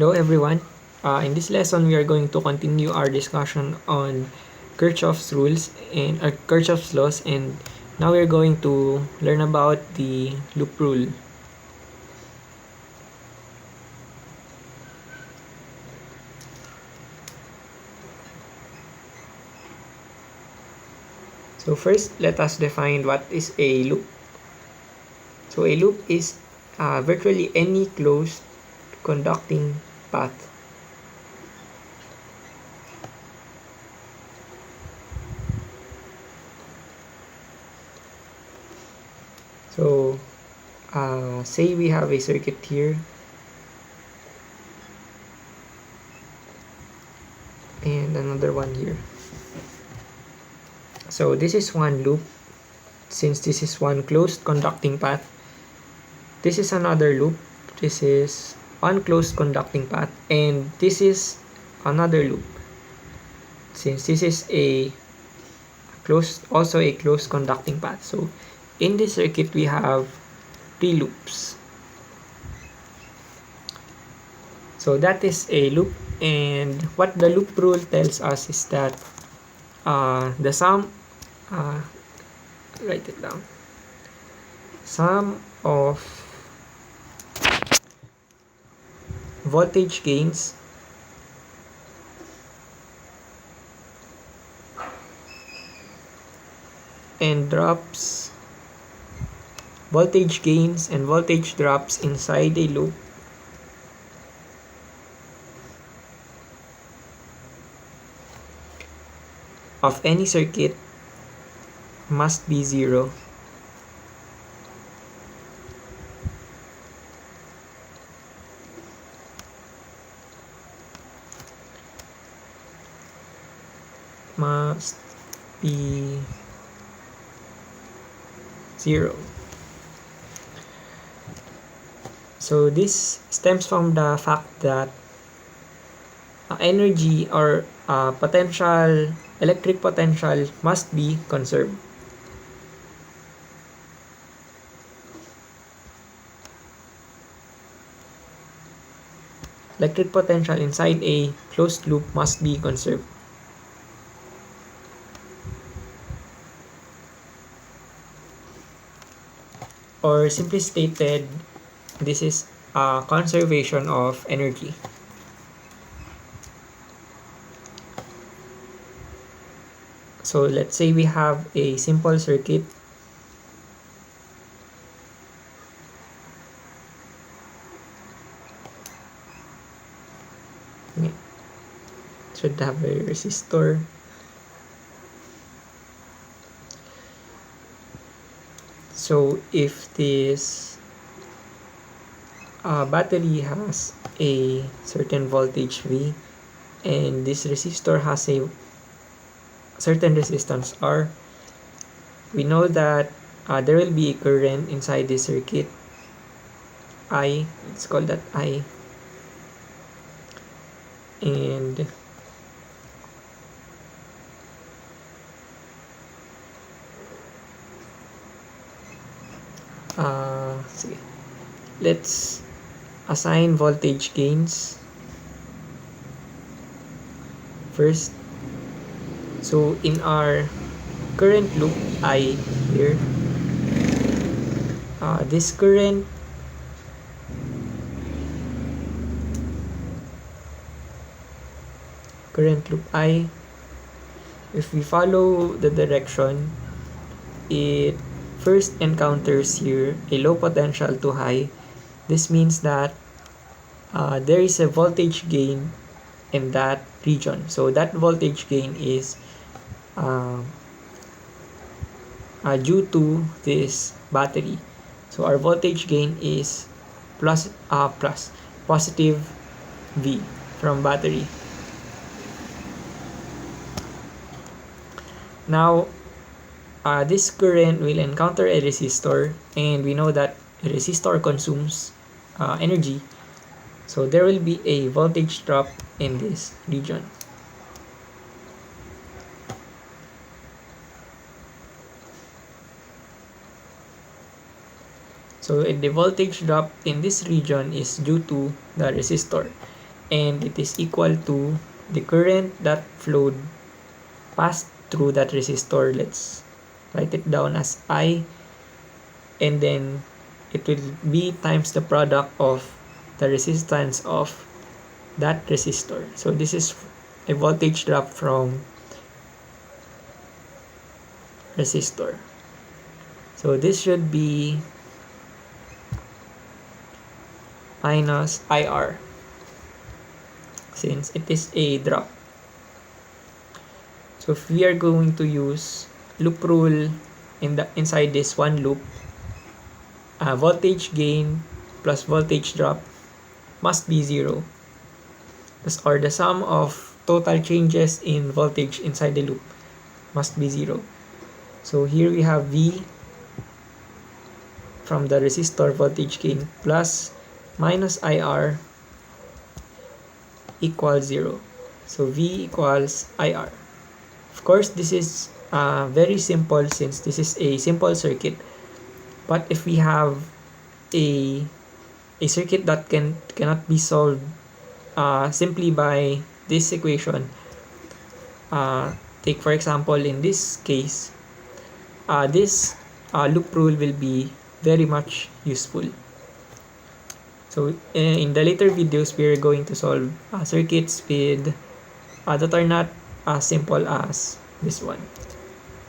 Hello everyone. In this lesson, we are going to continue our discussion on Kirchoff's rules and Kirchoff's laws, and now we are going to learn about the loop rule. So first, let us define what is a loop. So a loop is virtually any closed conducting path. So say we have a circuit here, and another one here. So this is one loop. Since this is one closed conducting path, this is another loop. This is unclosed conducting path, and this is another loop. Since this is also a closed conducting path. So in this circuit, we have 3 loops. So that is a loop, and what the loop rule tells us is that the sum, write it down, sum of voltage gains and drops, voltage gains and voltage drops inside a loop of any circuit must be 0. Must be 0. So this stems from the fact that energy or potential, electric potential must be conserved. Electric potential inside a closed loop must be conserved. Or simply stated, this is a conservation of energy. So let's say we have a simple circuit. Okay. Should have a resistor. So if this battery has a certain voltage V and this resistor has a certain resistance R, we know that there will be a current inside this circuit, I. Let's call that I. And let's assign voltage gains first. So in our current loop I here, this current loop I, if we follow the direction, it first encounters here a low potential to high. This means that there is a voltage gain in that region. So that voltage gain is due to this battery. So our voltage gain is positive V from battery. Now this current will encounter a resistor, and we know that a resistor consumes energy. So there will be a voltage drop in this region. So the voltage drop in this region is due to the resistor. and it is equal to the current that flowed passed through that resistor. Let's write it down as I, and then it will be times the product of the resistance of that resistor. So this is a voltage drop from resistor. So this should be minus IR since it is a drop. So if we are going to use loop rule inside this one loop, voltage gain plus voltage drop must be 0. Or the sum of total changes in voltage inside the loop must be 0. So here we have V from the resistor voltage gain plus minus IR equals 0. So V equals IR. Of course, this is very simple since this is a simple circuit. But if we have a circuit that cannot be solved simply by this equation, take for example in this case, this loop rule will be very much useful. So in the later videos, we are going to solve circuits with that are not as simple as this one.